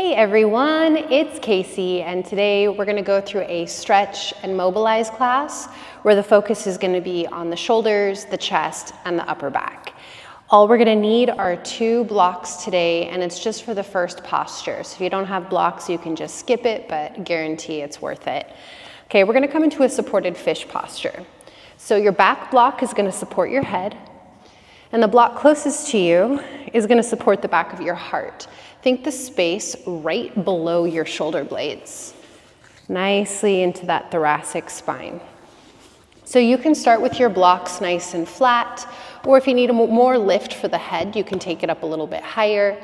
Hey everyone, it's Kaycie, and today we're going to go through a stretch and mobilize class where the focus is going to be on the shoulders, the chest, and the upper back. All we're going to need are 2 blocks today, and it's just for the first posture. So if you don't have blocks, you can just skip it, but guarantee it's worth it. Okay, we're going to come into a supported fish posture. So your back block is going to support your head, and the block closest to you is going to support the back of your heart. Think the space right below your shoulder blades, nicely into that thoracic spine. So you can start with your blocks nice and flat, or if you need more lift for the head, you can take it up a little bit higher.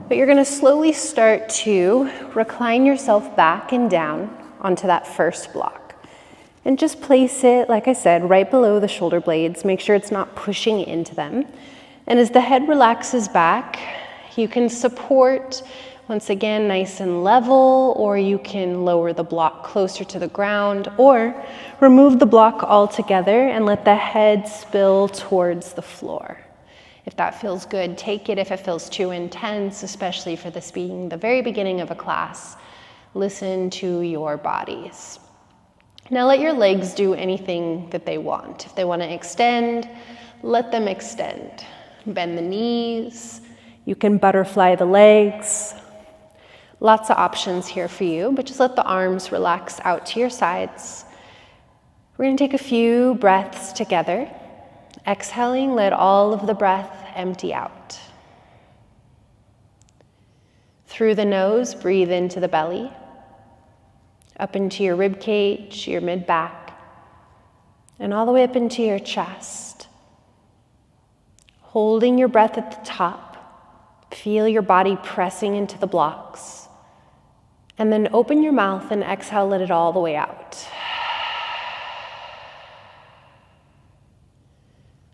But you're going to slowly start to recline yourself back and down onto that first block. And just place it, like I said, right below the shoulder blades. Make sure it's not pushing into them. And as the head relaxes back, you can support, once again, nice and level, or you can lower the block closer to the ground, or remove the block altogether and let the head spill towards the floor. If that feels good, take it. If it feels too intense, especially for this being the very beginning of a class, listen to your bodies. Now let your legs do anything that they want. If they want to extend, let them extend. Bend the knees. You can butterfly the legs. Lots of options here for you, but just let the arms relax out to your sides. We're going to take a few breaths together. Exhaling, let all of the breath empty out. Through the nose, breathe into the belly, up into your rib cage, your mid-back, and all the way up into your chest. Holding your breath at the top. Feel your body pressing into the blocks. And then open your mouth and exhale, let it all the way out.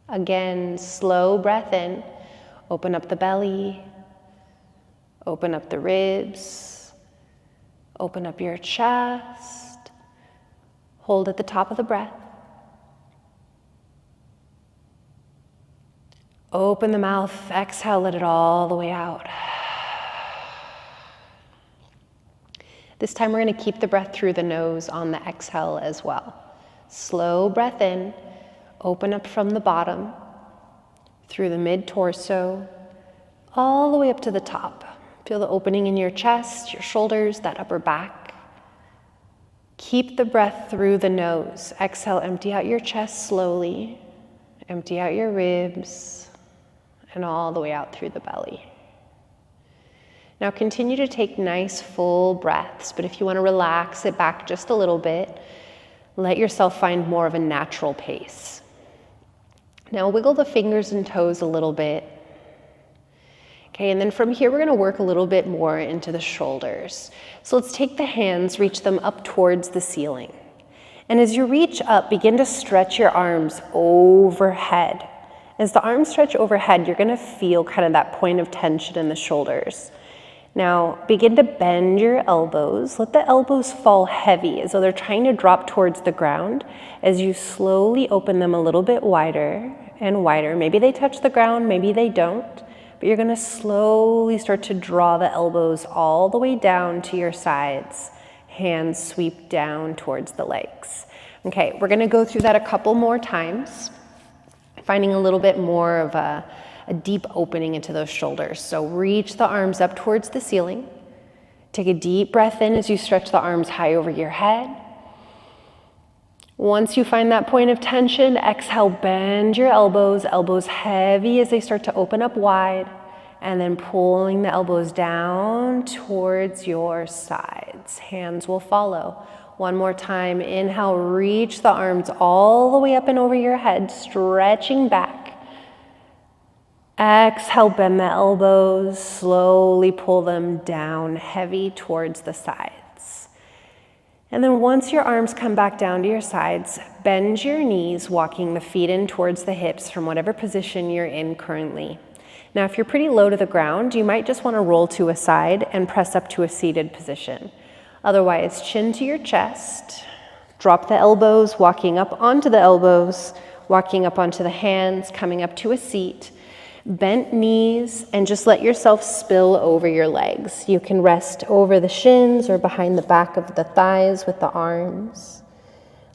Again, slow breath in. Open up the belly. Open up the ribs. Open up your chest. Hold at the top of the breath. Open the mouth, exhale, let it all the way out. This time we're going to keep the breath through the nose on the exhale as well. Slow breath in, open up from the bottom, through the mid-torso, all the way up to the top. Feel the opening in your chest, your shoulders, that upper back. Keep the breath through the nose. Exhale, empty out your chest slowly. Empty out your ribs. And all the way out through the belly. Now continue to take nice full breaths, but if you want to relax it back just a little bit, let yourself find more of a natural pace. Now wiggle the fingers and toes a little bit. Okay, and then from here we're going to work a little bit more into the shoulders. So let's take the hands, reach them up towards the ceiling. And as you reach up, begin to stretch your arms overhead. As the arms stretch overhead, you're going to feel kind of that point of tension in the shoulders. Now, begin to bend your elbows. Let the elbows fall heavy as though they're trying to drop towards the ground as you slowly open them a little bit wider and wider. Maybe they touch the ground, maybe they don't, but you're going to slowly start to draw the elbows all the way down to your sides. Hands sweep down towards the legs. Okay, we're going to go through that a couple more times, finding a little bit more of a deep opening into those shoulders. So reach the arms up towards the ceiling. Take a deep breath in as you stretch the arms high over your head. Once you find that point of tension, exhale, bend your elbows, elbows heavy as they start to open up wide, and then pulling the elbows down towards your sides. Hands will follow. One more time, inhale, reach the arms all the way up and over your head, stretching back. Exhale, bend the elbows, slowly pull them down heavy towards the sides. And then once your arms come back down to your sides, bend your knees, walking the feet in towards the hips from whatever position you're in currently. Now, if you're pretty low to the ground, you might just want to roll to a side and press up to a seated position. Otherwise, chin to your chest, drop the elbows, walking up onto the elbows, walking up onto the hands, coming up to a seat. Bent knees, and just let yourself spill over your legs. You can rest over the shins or behind the back of the thighs with the arms.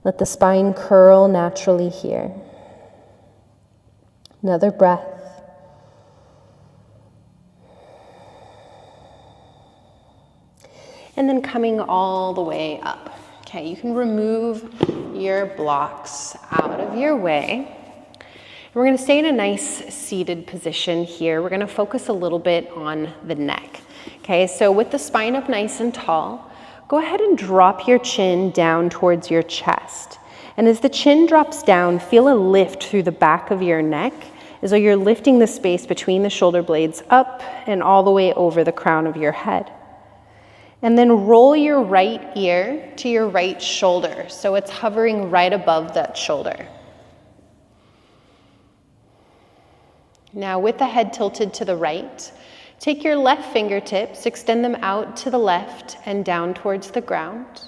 Let the spine curl naturally here. Another breath. And then coming all the way up. Okay, you can remove your blocks out of your way. We're going to stay in a nice seated position here. We're going to focus a little bit on the neck. Okay, so with the spine up nice and tall, go ahead and drop your chin down towards your chest. And as the chin drops down, feel a lift through the back of your neck as though you're lifting the space between the shoulder blades up and all the way over the crown of your head. And then roll your right ear to your right shoulder, so it's hovering right above that shoulder. Now with the head tilted to the right, take your left fingertips, extend them out to the left and down towards the ground,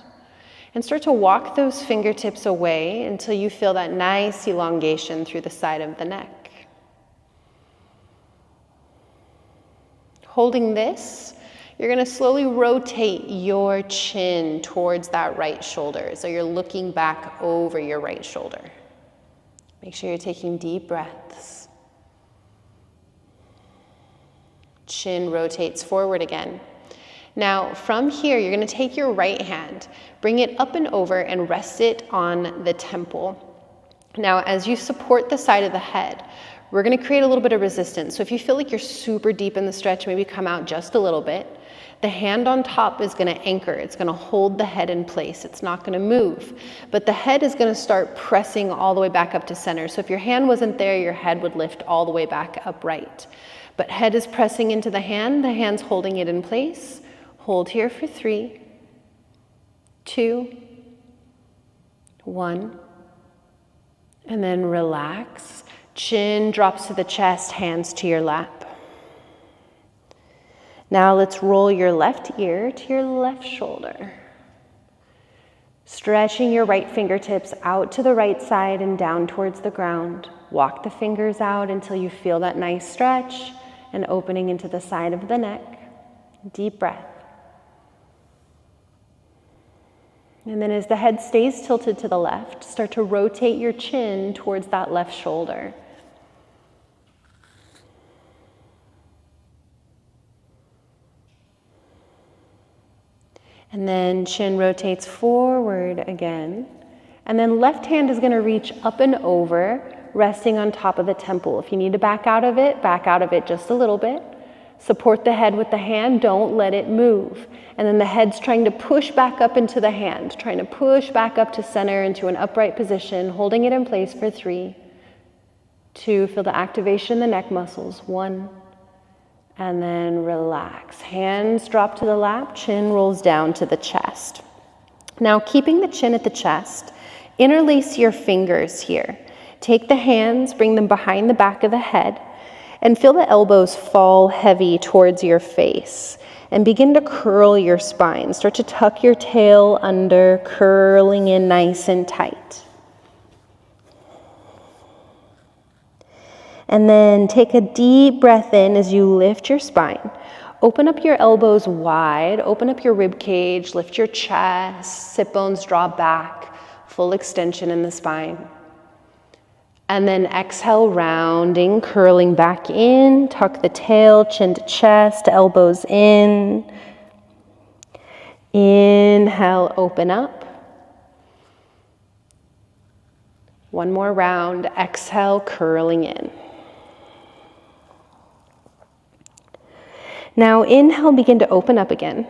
and start to walk those fingertips away until you feel that nice elongation through the side of the neck. Holding this, you're going to slowly rotate your chin towards that right shoulder, so you're looking back over your right shoulder. Make sure you're taking deep breaths. Chin rotates forward again. Now, from here, you're going to take your right hand, bring it up and over, and rest it on the temple. Now, as you support the side of the head, we're going to create a little bit of resistance. So if you feel like you're super deep in the stretch, maybe come out just a little bit. The hand on top is going to anchor. It's going to hold the head in place. It's not going to move. But the head is going to start pressing all the way back up to center. So if your hand wasn't there, your head would lift all the way back upright. But head is pressing into the hand's holding it in place. Hold here for 3, 2, 1. And then relax. Chin drops to the chest, hands to your lap. Now let's roll your left ear to your left shoulder. Stretching your right fingertips out to the right side and down towards the ground. Walk the fingers out until you feel that nice stretch and opening into the side of the neck. Deep breath. And then as the head stays tilted to the left, start to rotate your chin towards that left shoulder. And then chin rotates forward again. And then left hand is going to reach up and over, resting on top of the temple. If you need to back out of it just a little bit. Support the head with the hand, don't let it move. And then the head's trying to push back up into the hand, trying to push back up to center into an upright position, holding it in place for 3, 2, feel the activation in the neck muscles, 1, and then relax. Hands drop to the lap, chin rolls down to the chest. Now keeping the chin at the chest, interlace your fingers here. Take the hands, bring them behind the back of the head, and feel the elbows fall heavy towards your face. And begin to curl your spine. Start to tuck your tail under, curling in nice and tight. And then take a deep breath in as you lift your spine. Open up your elbows wide, open up your rib cage, lift your chest, sit bones draw back, full extension in the spine. And then exhale, rounding, curling back in, tuck the tail, chin to chest, elbows in. Inhale, open up. One more round, exhale, curling in. Now inhale, begin to open up again.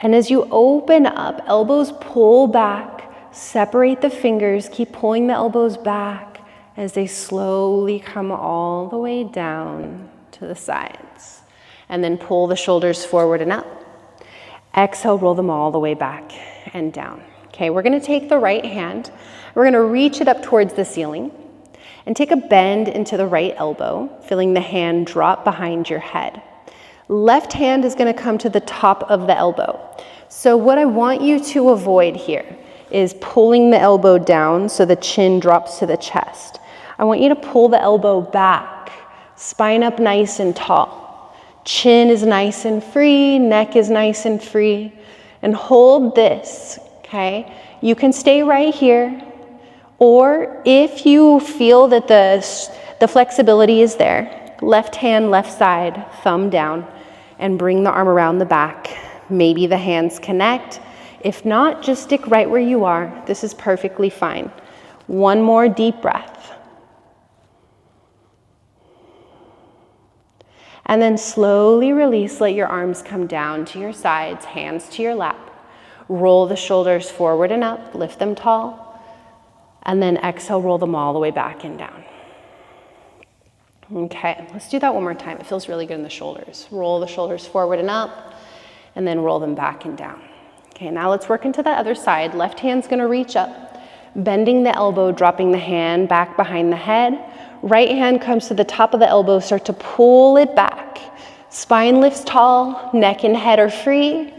And as you open up, elbows pull back, separate the fingers, keep pulling the elbows back as they slowly come all the way down to the sides. And then pull the shoulders forward and up. Exhale, roll them all the way back and down. Okay, we're gonna take the right hand, we're gonna reach it up towards the ceiling and take a bend into the right elbow, feeling the hand drop behind your head. Left hand is gonna come to the top of the elbow. So what I want you to avoid here is pulling the elbow down so the chin drops to the chest. I want you to pull the elbow back Spine up nice and tall. Chin is nice and free, neck is nice and free. And hold this, okay? You can stay right here, or if you feel that the flexibility is there, left hand, left side, thumb down, and bring the arm around the back. Maybe the hands connect. If not, just stick right where you are. This is perfectly fine. One more deep breath. And then slowly release, let your arms come down to your sides, hands to your lap. Roll the shoulders forward and up, lift them tall. And then exhale, roll them all the way back and down. Okay, let's do that one more time. It feels really good in the shoulders. Roll the shoulders forward and up, and then roll them back and down. Okay, now let's work into the other side. Left hand's gonna reach up, bending the elbow, dropping the hand back behind the head. Right hand comes to the top of the elbow, start to pull it back. Spine lifts tall, neck and head are free,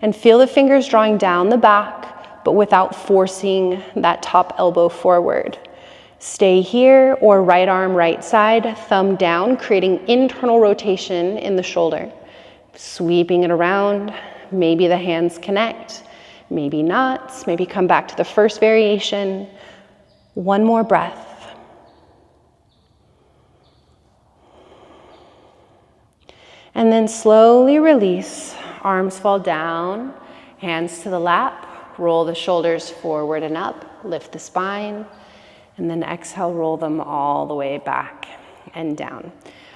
and feel the fingers drawing down the back, but without forcing that top elbow forward. Stay here, or right arm, right side, thumb down, creating internal rotation in the shoulder. Sweeping it around, maybe the hands connect, maybe not, maybe come back to the first variation. One more breath. And then slowly release, arms fall down, hands to the lap, roll the shoulders forward and up, lift the spine, and then exhale, roll them all the way back and down.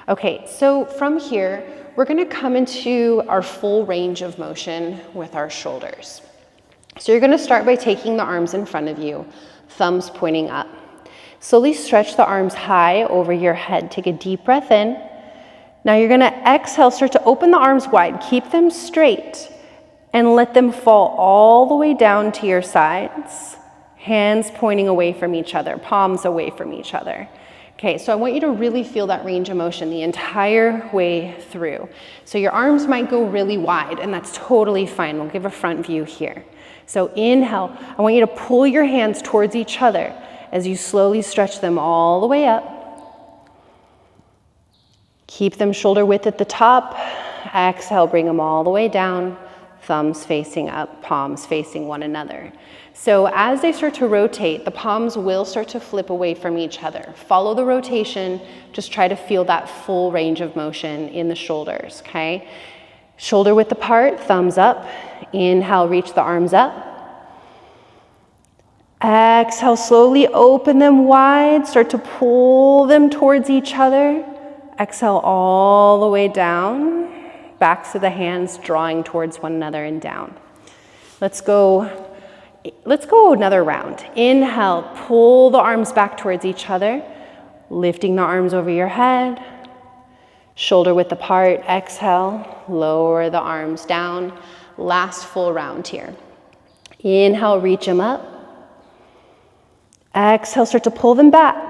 Okay, so from here, we're gonna come into our full range of motion with our shoulders. So you're gonna start by taking the arms in front of you, thumbs pointing up. Slowly stretch the arms high over your head. Take a deep breath in. Now you're gonna exhale, start to open the arms wide, keep them straight, and let them fall all the way down to your sides. Hands pointing away from each other, palms away from each other. Okay, so I want you to really feel that range of motion the entire way through. So your arms might go really wide, and that's totally fine. We'll give a front view here. So inhale, I want you to pull your hands towards each other as you slowly stretch them all the way up. Keep them shoulder width at the top. Exhale, bring them all the way down. Thumbs facing up, palms facing one another. So as they start to rotate, the palms will start to flip away from each other. Follow the rotation, just try to feel that full range of motion in the shoulders, okay? Shoulder width apart, thumbs up. Inhale, reach the arms up. Exhale, slowly open them wide, start to pull them towards each other. Exhale all the way down, backs of the hands drawing towards one another and down. Let's go another round. Inhale, pull the arms back towards each other, lifting the arms over your head, shoulder width apart. Exhale, lower the arms down. Last full round here. Inhale, reach them up. Exhale, start to pull them back.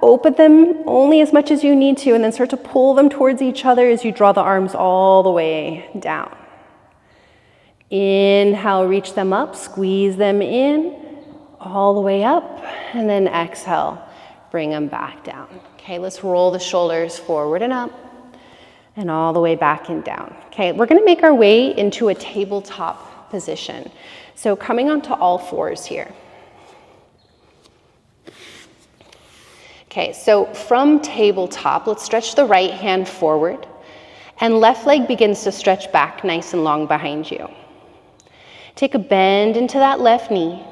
Open them only as much as you need to, and then start to pull them towards each other as you draw the arms all the way down. Inhale, reach them up, squeeze them in, all the way up, and then exhale, bring them back down. Okay, let's roll the shoulders forward and up, and all the way back and down. Okay, we're gonna make our way into a tabletop position. So coming onto all fours here. Okay, so from tabletop, let's stretch the right hand forward, and left leg begins to stretch back nice and long behind you. Take a bend into that left knee,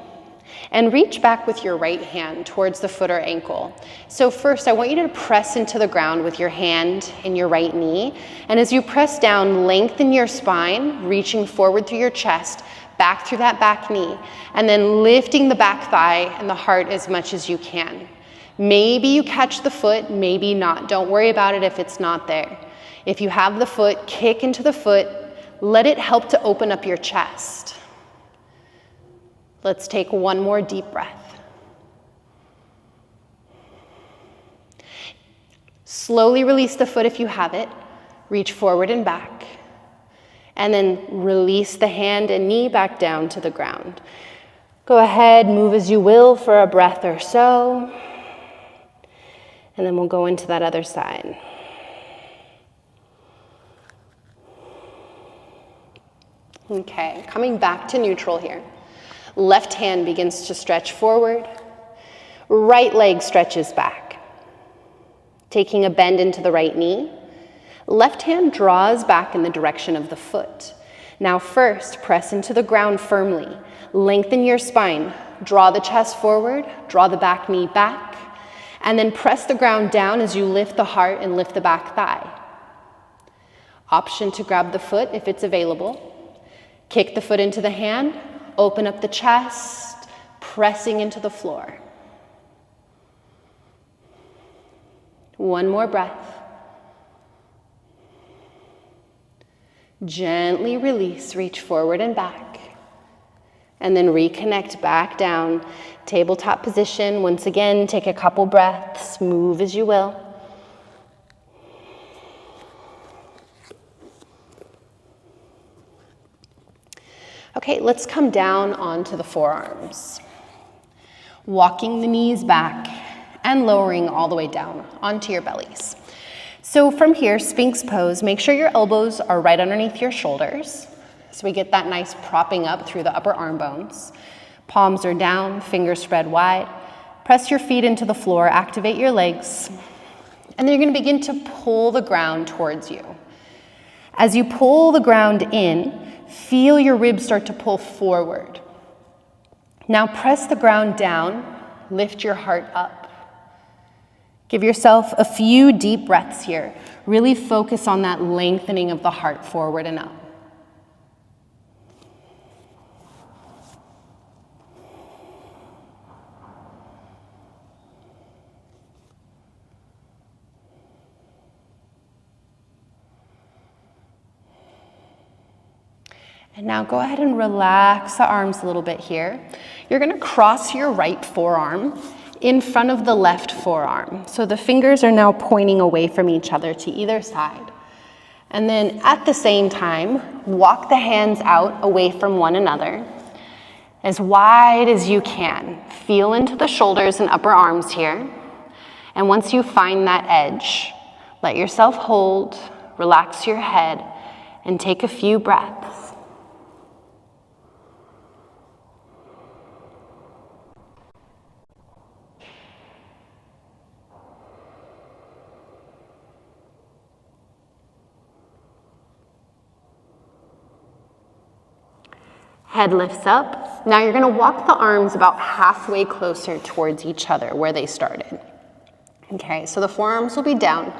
and reach back with your right hand towards the foot or ankle. So first, I want you to press into the ground with your hand in your right knee, and as you press down, lengthen your spine, reaching forward through your chest, back through that back knee, and then lifting the back thigh and the heart as much as you can. Maybe you catch the foot, maybe not. Don't worry about it if it's not there. If you have the foot, kick into the foot. Let it help to open up your chest. Let's take one more deep breath. Slowly release the foot if you have it. Reach forward and back. And then release the hand and knee back down to the ground. Go ahead, move as you will for a breath or so. And then we'll go into that other side. Okay, coming back to neutral here. Left hand begins to stretch forward. Right leg stretches back. Taking a bend into the right knee. Left hand draws back in the direction of the foot. Now first, press into the ground firmly. Lengthen your spine. Draw the chest forward. Draw the back knee back. And then press the ground down as you lift the heart and lift the back thigh. Option to grab the foot if it's available. Kick the foot into the hand. Open up the chest, pressing into the floor. One more breath. Gently release, reach forward and back. And then reconnect back down, tabletop position. Once again, take a couple breaths, move as you will. Okay, let's come down onto the forearms. Walking the knees back and lowering all the way down onto your bellies. So from here, Sphinx pose, make sure your elbows are right underneath your shoulders. So we get that nice propping up through the upper arm bones. Palms are down, fingers spread wide. Press your feet into the floor, activate your legs. And then you're gonna begin to pull the ground towards you. As you pull the ground in, feel your ribs start to pull forward. Now press the ground down, lift your heart up. Give yourself a few deep breaths here. Really focus on that lengthening of the heart forward and up. And now go ahead and relax the arms a little bit here. You're gonna cross your right forearm in front of the left forearm. So the fingers are now pointing away from each other to either side. And then at the same time, walk the hands out away from one another as wide as you can. Feel into the shoulders and upper arms here. And once you find that edge, let yourself hold, relax your head, and take a few breaths. Head lifts up. Now you're gonna walk the arms about halfway closer towards each other where they started. Okay, so the forearms will be down.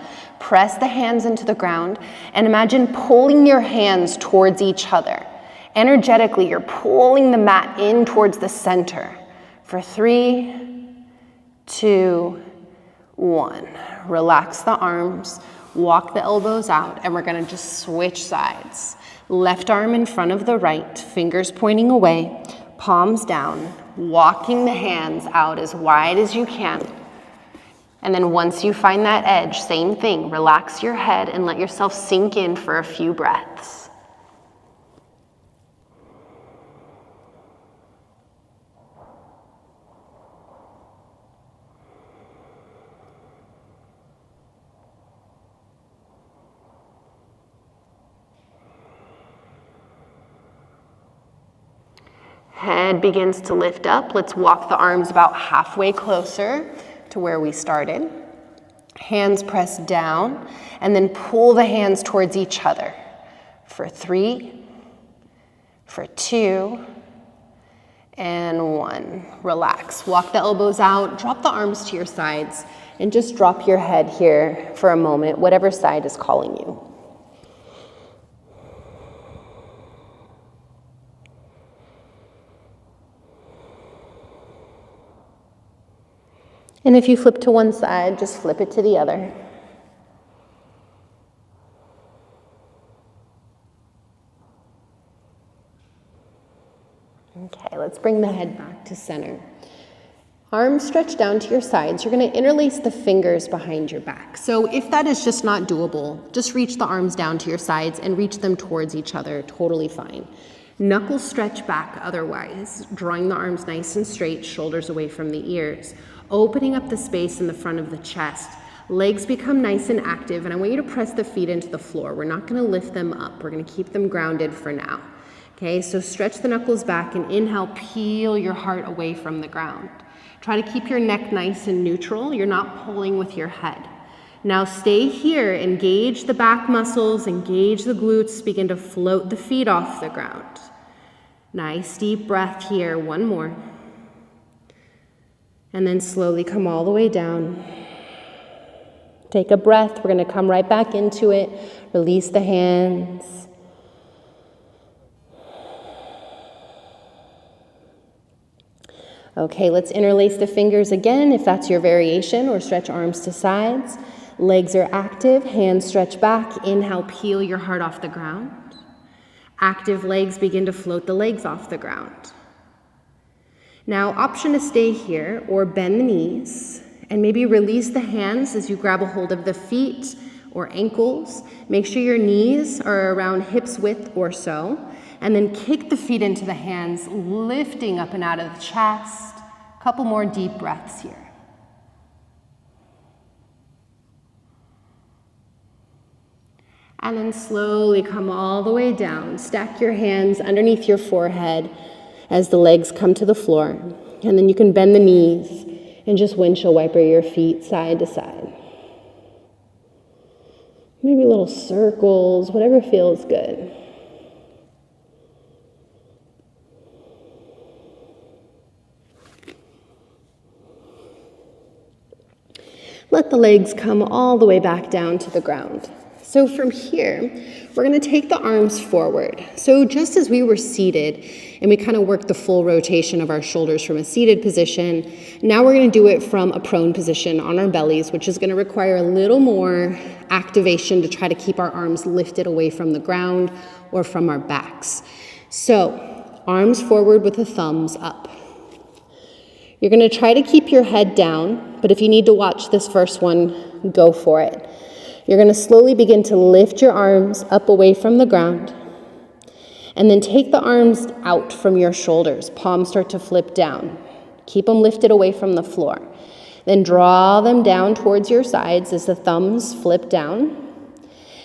Press the hands into the ground and imagine pulling your hands towards each other. Energetically, you're pulling the mat in towards the center. For 3, 2, 1. Relax the arms, walk the elbows out, and we're gonna just switch sides. Left arm in front of the right, fingers pointing away, palms down, walking the hands out as wide as you can. And then once you find that edge, same thing, relax your head and let yourself sink in for a few breaths. Head begins to lift up. Let's walk the arms about halfway closer to where we started. Hands press down and then pull the hands towards each other. For 3, for 2, and 1. Relax. Walk the elbows out, drop the arms to your sides, and just drop your head here for a moment, whatever side is calling you. And if you flip to one side, just flip it to the other. Okay, let's bring the head back to center. Arms stretch down to your sides. You're going to interlace the fingers behind your back. So if that is just not doable, just reach the arms down to your sides and reach them towards each other. Totally fine. Knuckles stretch back otherwise, drawing the arms nice and straight, shoulders away from the ears. Opening up the space in the front of the chest. Legs become nice and active, and I want you to press the feet into the floor. We're not gonna lift them up. We're gonna keep them grounded for now. Okay, so stretch the knuckles back and inhale, peel your heart away from the ground. Try to keep your neck nice and neutral. You're not pulling with your head. Now stay here, engage the back muscles, engage the glutes, begin to float the feet off the ground. Nice deep breath here, one more. And then slowly come all the way down. Take a breath, we're gonna come right back into it. Release the hands. Okay, let's interlace the fingers again if that's your variation, or stretch arms to sides. Legs are active, hands stretch back. Inhale, peel your heart off the ground. Active legs, begin to float the legs off the ground. Now, option to stay here or bend the knees and maybe release the hands as you grab a hold of the feet or ankles. Make sure your knees are around hips width or so, and then kick the feet into the hands, lifting up and out of the chest. A couple more deep breaths here. And then slowly come all the way down. Stack your hands underneath your forehead as the legs come to the floor. And then you can bend the knees and just windshield wiper your feet side to side. Maybe little circles, whatever feels good. Let the legs come all the way back down to the ground. So from here, we're going to take the arms forward. So just as we were seated, and we kind of worked the full rotation of our shoulders from a seated position, now we're going to do it from a prone position on our bellies, which is going to require a little more activation to try to keep our arms lifted away from the ground or from our backs. So arms forward with the thumbs up. You're going to try to keep your head down, but if you need to watch this first one, go for it. You're going to slowly begin to lift your arms up away from the ground, and then take the arms out from your shoulders. Palms start to flip down. Keep them lifted away from the floor. Then draw them down towards your sides as the thumbs flip down.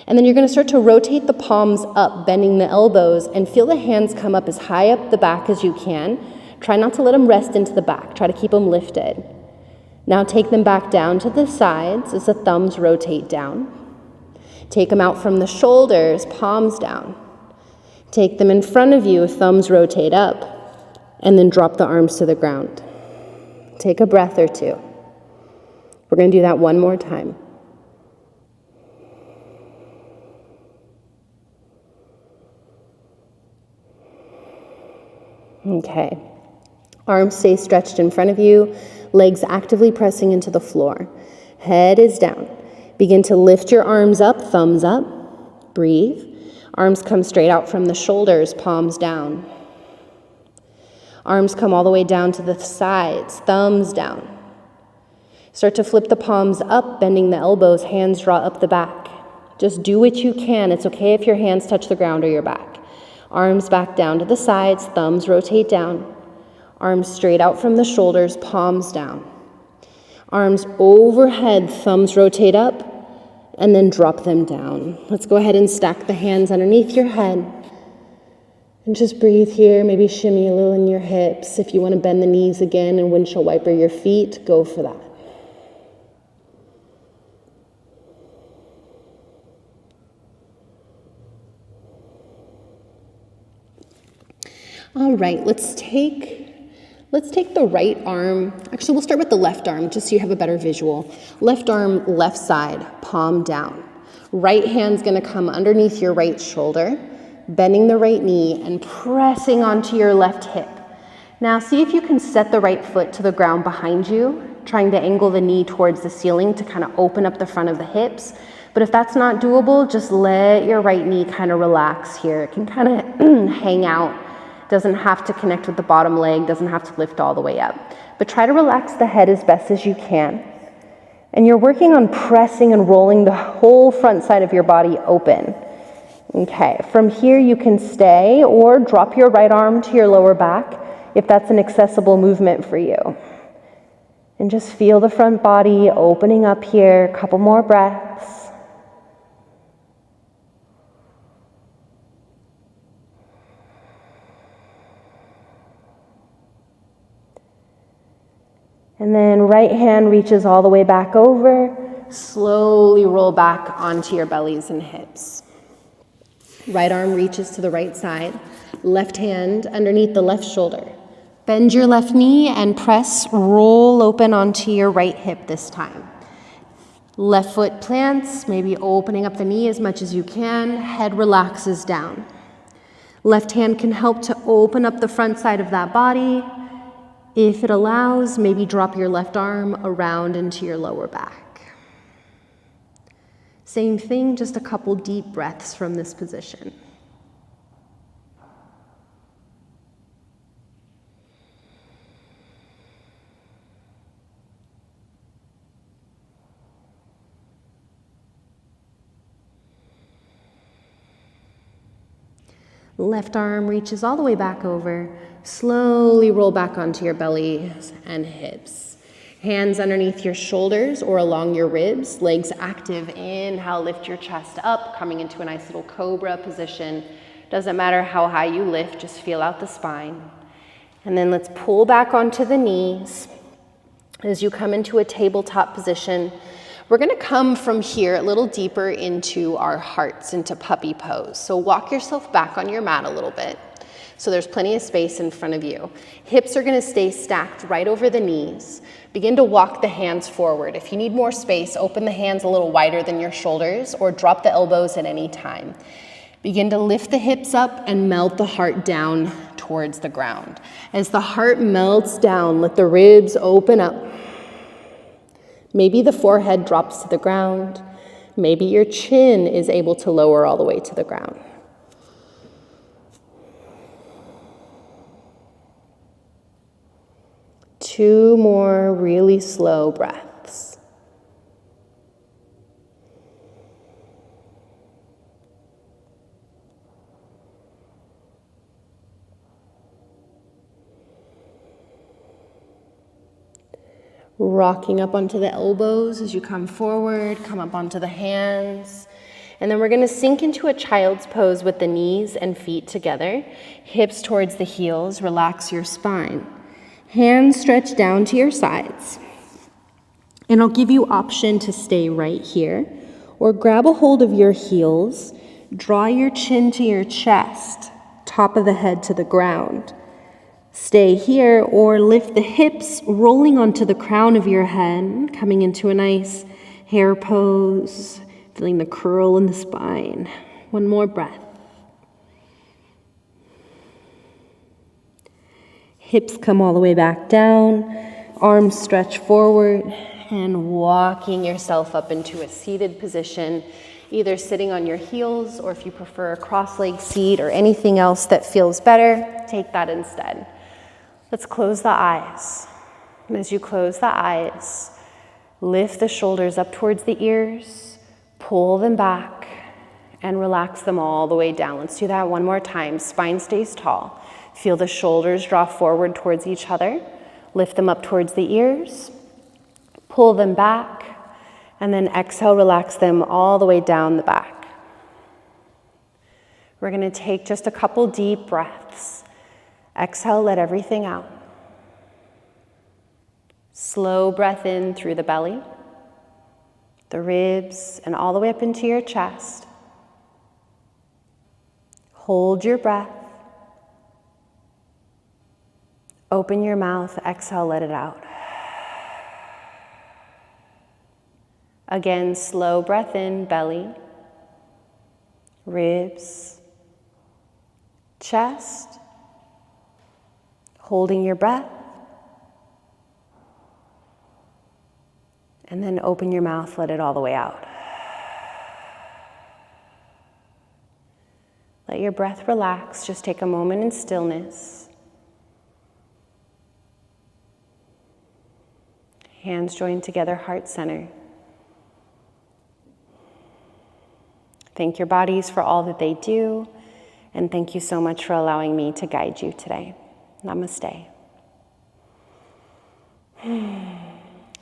And then you're going to start to rotate the palms up, bending the elbows, and feel the hands come up as high up the back as you can. Try not to let them rest into the back. Try to keep them lifted. Now take them back down to the sides as the thumbs rotate down. Take them out from the shoulders, palms down. Take them in front of you, thumbs rotate up, and then drop the arms to the ground. Take a breath or two. We're going to do that one more time. Okay. Arms stay stretched in front of you, legs actively pressing into the floor. Head is down. Begin to lift your arms up, thumbs up. Breathe. Arms come straight out from the shoulders, palms down. Arms come all the way down to the sides, thumbs down. Start to flip the palms up, bending the elbows, hands draw up the back. Just do what you can. It's okay if your hands touch the ground or your back. Arms back down to the sides, thumbs rotate down. Arms straight out from the shoulders, palms down. Arms overhead, thumbs rotate up, and then drop them down. Let's go ahead and stack the hands underneath your head. And just breathe here, maybe shimmy a little in your hips. If you want to bend the knees again and windshield wiper your feet, go for that. All right, let's take the right arm. Actually, we'll start with the left arm just so you have a better visual. Left arm, left side, palm down. Right hand's gonna come underneath your right shoulder, bending the right knee and pressing onto your left hip. Now see if you can set the right foot to the ground behind you, trying to angle the knee towards the ceiling to kind of open up the front of the hips. But if that's not doable, just let your right knee kind of relax here. It can kind of hang out. Doesn't have to connect with the bottom leg, doesn't have to lift all the way up. But try to relax the head as best as you can. And you're working on pressing and rolling the whole front side of your body open. Okay, from here you can stay or drop your right arm to your lower back if that's an accessible movement for you. And just feel the front body opening up here. A couple more breaths. And then right hand reaches all the way back over. Slowly roll back onto your bellies and hips. Right arm reaches to the right side. Left hand underneath the left shoulder. Bend your left knee and press, roll open onto your right hip this time. Left foot plants, maybe opening up the knee as much as you can. Head relaxes down. Left hand can help to open up the front side of that body. If it allows, maybe drop your left arm around into your lower back. Same thing, just a couple deep breaths from this position. Left arm reaches all the way back over. Slowly roll back onto your belly and hips. Hands underneath your shoulders or along your ribs. Legs active. Inhale, lift your chest up, coming into a nice little cobra position. Doesn't matter how high you lift, just feel out the spine. And then let's pull back onto the knees. As you come into a tabletop position, we're going to come from here a little deeper into our hearts, into puppy pose. So walk yourself back on your mat a little bit. So there's plenty of space in front of you. Hips are going to stay stacked right over the knees. Begin to walk the hands forward. If you need more space, open the hands a little wider than your shoulders or drop the elbows at any time. Begin to lift the hips up and melt the heart down towards the ground. As the heart melts down, let the ribs open up. Maybe the forehead drops to the ground. Maybe your chin is able to lower all the way to the ground. Two more really slow breaths. Rocking up onto the elbows as you come forward, come up onto the hands. And then we're going to sink into a child's pose with the knees and feet together, hips towards the heels, relax your spine. Hands stretch down to your sides. And I'll give you option to stay right here or grab a hold of your heels, draw your chin to your chest, top of the head to the ground. Stay here or lift the hips, rolling onto the crown of your head, coming into a nice hair pose, feeling the curl in the spine. One more breath. Hips come all the way back down, arms stretch forward, and walking yourself up into a seated position, either sitting on your heels or if you prefer a cross-legged seat or anything else that feels better, take that instead. Let's close the eyes. And as you close the eyes, lift the shoulders up towards the ears, pull them back, and relax them all the way down. Let's do that one more time. Spine stays tall. Feel the shoulders draw forward towards each other. Lift them up towards the ears, pull them back, and then exhale, relax them all the way down the back. We're going to take just a couple deep breaths. Exhale, let everything out. Slow breath in through the belly, the ribs, and all the way up into your chest. Hold your breath. Open your mouth, exhale, let it out. Again, slow breath in, belly, ribs, chest. Holding your breath. And then open your mouth, let it all the way out. Let your breath relax. Just take a moment in stillness. Hands joined together, heart center. Thank your bodies for all that they do. And thank you so much for allowing me to guide you today. Namaste.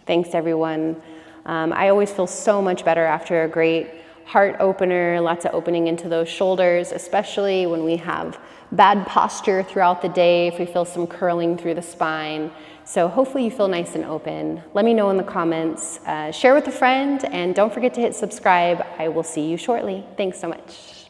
Thanks, everyone. I always feel so much better after a great heart opener, lots of opening into those shoulders, especially when we have bad posture throughout the day, if we feel some curling through the spine. So hopefully you feel nice and open. Let me know in the comments, share with a friend, and don't forget to hit subscribe. I will see you shortly. Thanks so much.